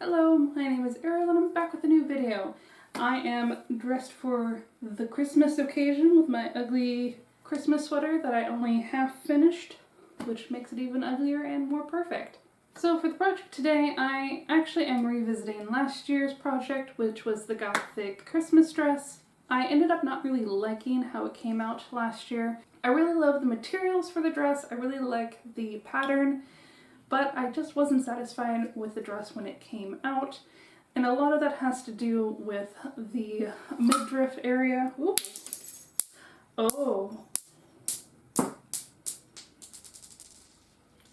Hello, my name is Ariel and I'm back with a new video. I am dressed for the Christmas occasion with my ugly Christmas sweater that I only half finished, which makes it even uglier and more perfect. So for the project today, I actually am revisiting last year's project, which was the Gothic Christmas dress. I ended up not really liking how it came out last year. I really love the materials for the dress, I really like the pattern, but I just wasn't satisfied with the dress when it came out. And a lot of that has to do with the midriff area. Ooh. Oh.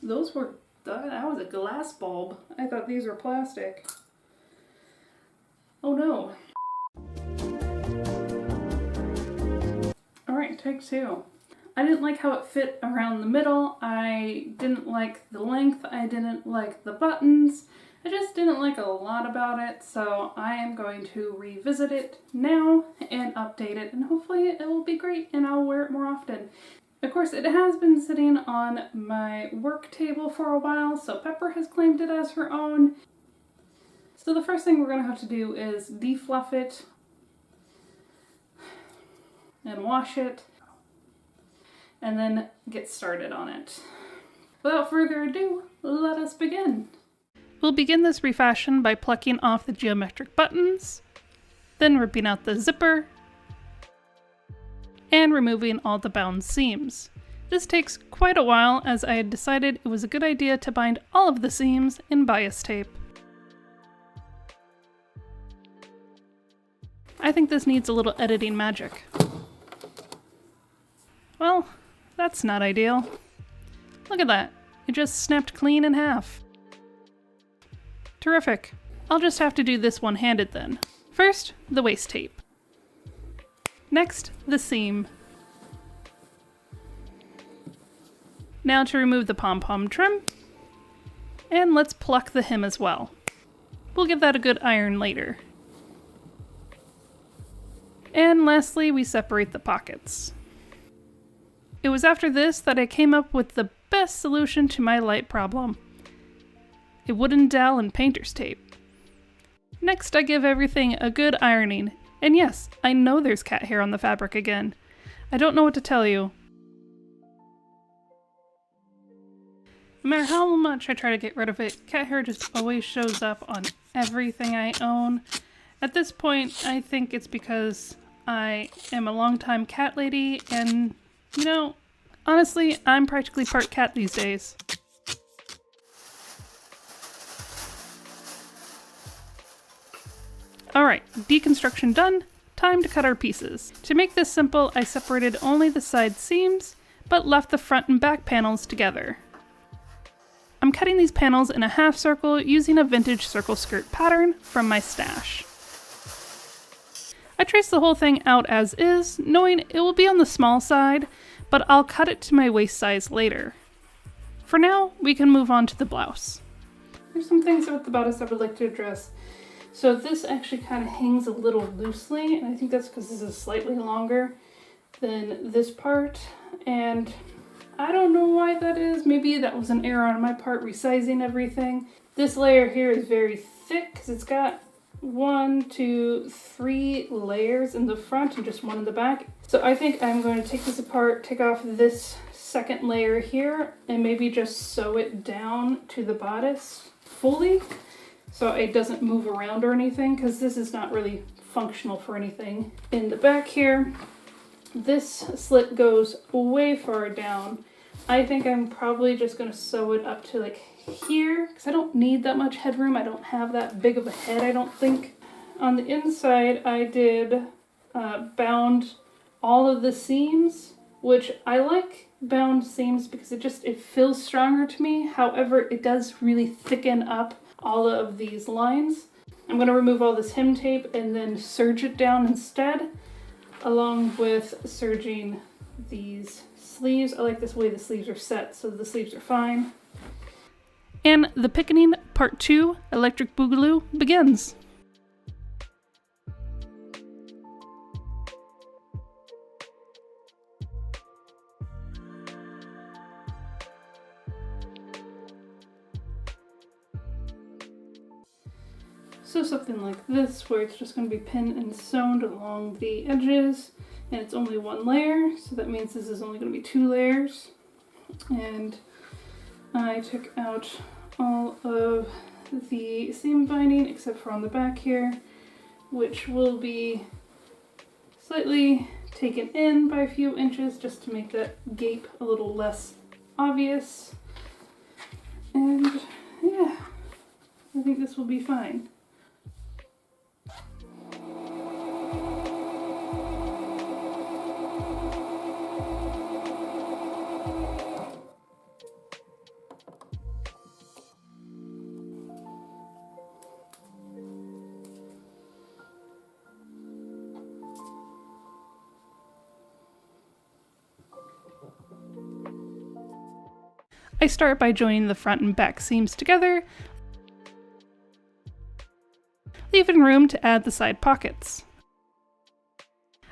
That was a glass bulb. I thought these were plastic. Oh no. Alright, take two. I didn't like how it fit around the middle. I didn't like the length. I didn't like the buttons. I just didn't like a lot about it, so I am going to revisit it now and update it, and hopefully it will be great and I'll wear it more often. Of course, it has been sitting on my work table for a while, so Pepper has claimed it as her own. So the first thing we're going to have to do is defluff it and wash it, and then get started on it. Without further ado, let us begin. We'll begin this refashion by plucking off the geometric buttons, then ripping out the zipper, and removing all the bound seams. This takes quite a while, as I had decided it was a good idea to bind all of the seams in bias tape. I think this needs a little editing magic. Well, that's not ideal. Look at that, it just snapped clean in half. Terrific. I'll just have to do this one-handed then. First, the waist tape. Next, the seam. Now to remove the pom-pom trim. And let's pluck the hem as well. We'll give that a good iron later. And lastly, we separate the pockets. It was after this that I came up with the best solution to my light problem. A wooden dowel and painter's tape. Next, I give everything a good ironing. And yes, I know there's cat hair on the fabric again. I don't know what to tell you. No matter how much I try to get rid of it, cat hair just always shows up on everything I own. At this point, I think it's because I am a longtime cat lady, and you know, honestly, I'm practically part cat these days. Alright, deconstruction done, time to cut our pieces. To make this simple, I separated only the side seams, but left the front and back panels together. I'm cutting these panels in a half circle using a vintage circle skirt pattern from my stash. I traced the whole thing out as is, knowing it will be on the small side, but I'll cut it to my waist size later. For now, we can move on to the blouse. There's some things about the bodice I would like to address. So this actually kind of hangs a little loosely, and I think that's because this is slightly longer than this part, and I don't know why that is. Maybe that was an error on my part resizing everything. This layer here is very thick because it's got 1, 2, 3 layers in the front and just one in the back. So I think I'm going to take this apart, take off this second layer here, and maybe just sew it down to the bodice fully so it doesn't move around or anything, because this is not really functional for anything. In the back here, this slit goes way far down. I think I'm probably just going to sew it up to like here, because I don't need that much headroom. I don't have that big of a head, I don't think. On the inside, I did bound all of the seams, which I like bound seams because it feels stronger to me. However, it does really thicken up all of these lines. I'm going to remove all this hem tape and then serge it down instead, along with serging these sleeves. I like this way the sleeves are set, so the sleeves are fine. And the Pickening Part 2 Electric Boogaloo begins. So something like this, where it's just going to be pinned and sewn along the edges, and it's only one layer, so that means this is only going to be 2 layers. And I took out all of the seam binding except for on the back here, which will be slightly taken in by a few inches just to make that gape a little less obvious. And yeah, I think this will be fine. I start by joining the front and back seams together, leaving room to add the side pockets.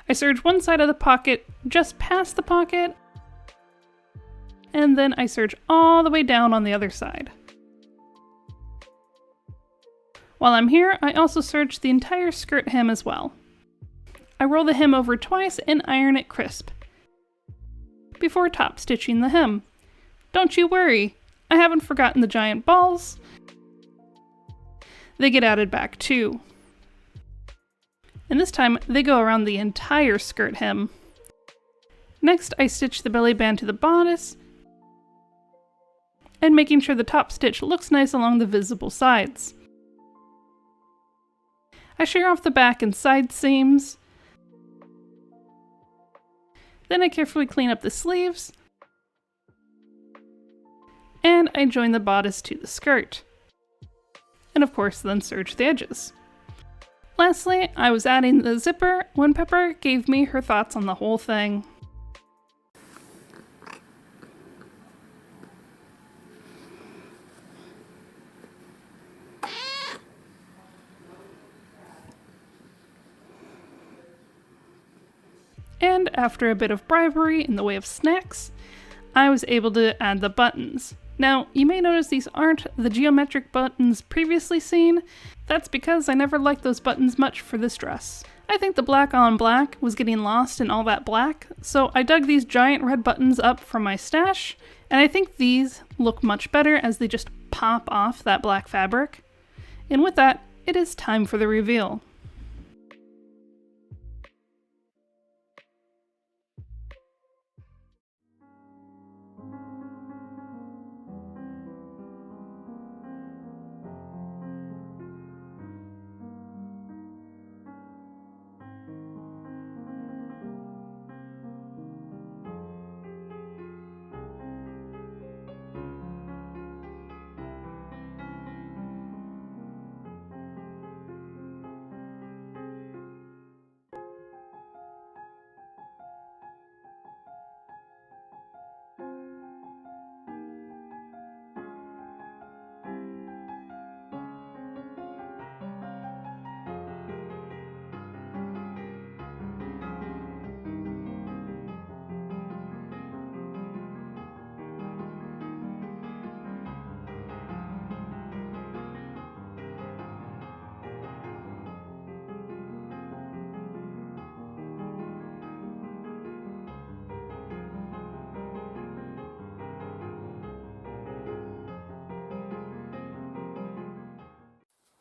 I serge one side of the pocket just past the pocket, and then I serge all the way down on the other side. While I'm here, I also serge the entire skirt hem as well. I roll the hem over twice and iron it crisp before top stitching the hem. Don't you worry, I haven't forgotten the giant balls. They get added back too. And this time they go around the entire skirt hem. Next I stitch the belly band to the bodice, and making sure the top stitch looks nice along the visible sides. I shear off the back and side seams. Then I carefully clean up the sleeves, and I join the bodice to the skirt. And of course then serge the edges. Lastly, I was adding the zipper when Pepper gave me her thoughts on the whole thing. And after a bit of bribery in the way of snacks, I was able to add the buttons. Now, you may notice these aren't the geometric buttons previously seen. That's because I never liked those buttons much for this dress. I think the black on black was getting lost in all that black, so I dug these giant red buttons up from my stash, and I think these look much better as they just pop off that black fabric. And with that, it is time for the reveal.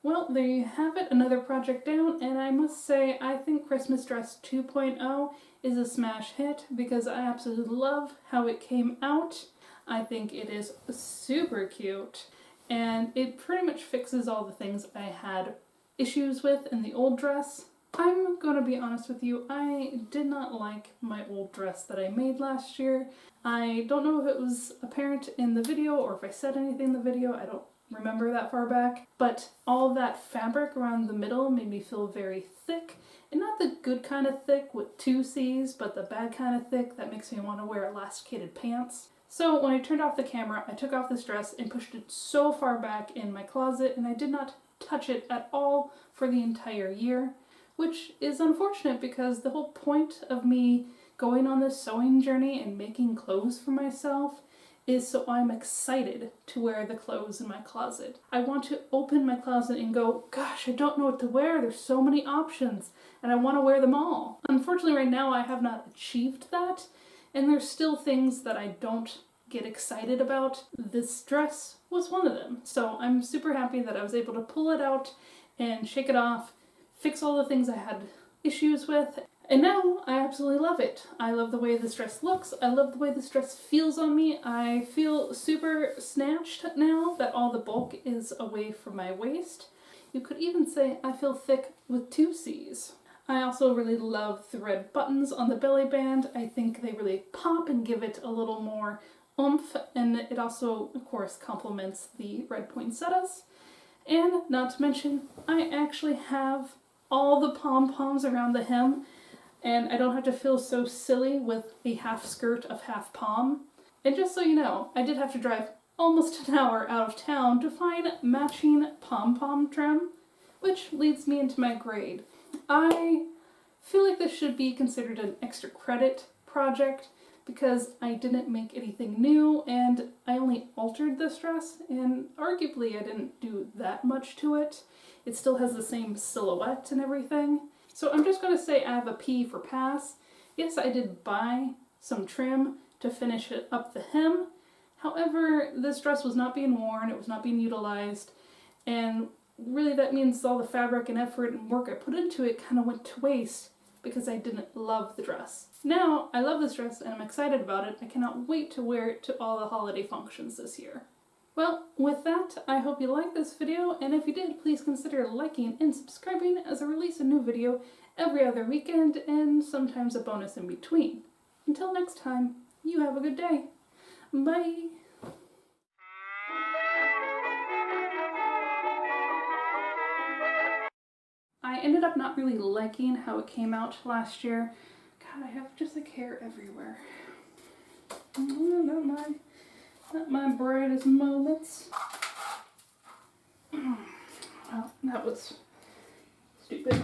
Well, there you have it, another project down, and I must say I think Christmas Dress 2.0 is a smash hit because I absolutely love how it came out. I think it is super cute, and it pretty much fixes all the things I had issues with in the old dress. I'm gonna be honest with you, I did not like my old dress that I made last year. I don't know if it was apparent in the video or if I said anything in the video, I don't remember that far back, but all that fabric around the middle made me feel very thick, and not the good kind of thick with 2 C's, but the bad kind of thick that makes me want to wear elasticated pants. So when I turned off the camera, I took off this dress and pushed it so far back in my closet, and I did not touch it at all for the entire year, which is unfortunate because the whole point of me going on this sewing journey and making clothes for myself is so I'm excited to wear the clothes in my closet. I want to open my closet and go, gosh, I don't know what to wear. There's so many options and I want to wear them all. Unfortunately, right now I have not achieved that, and there's still things that I don't get excited about. This dress was one of them. So I'm super happy that I was able to pull it out and shake it off, fix all the things I had issues with, and now I absolutely love it. I love the way this dress looks. I love the way this dress feels on me. I feel super snatched now that all the bulk is away from my waist. You could even say I feel thick with 2 C's. I also really love the red buttons on the belly band. I think they really pop and give it a little more oomph, and it also, of course, complements the red poinsettias. And not to mention, I actually have all the pom-poms around the hem, and I don't have to feel so silly with a half skirt of half pom. And just so you know, I did have to drive almost an hour out of town to find matching pom-pom trim, which leads me into my grade. I feel like this should be considered an extra credit project because I didn't make anything new and I only altered this dress, and arguably I didn't do that much to it. It still has the same silhouette and everything. So I'm just going to say I have a P for pass. Yes, I did buy some trim to finish it up the hem. However, this dress was not being worn, it was not being utilized, and really that means all the fabric and effort and work I put into it kind of went to waste because I didn't love the dress. Now, I love this dress and I'm excited about it. I cannot wait to wear it to all the holiday functions this year. Well, with that, I hope you liked this video, and if you did, please consider liking and subscribing as I release a new video every other weekend and sometimes a bonus in between. Until next time, you have a good day. Bye! I ended up not really liking how it came out last year. God, I have just like hair everywhere. Not my brightest moments. Well, that was stupid.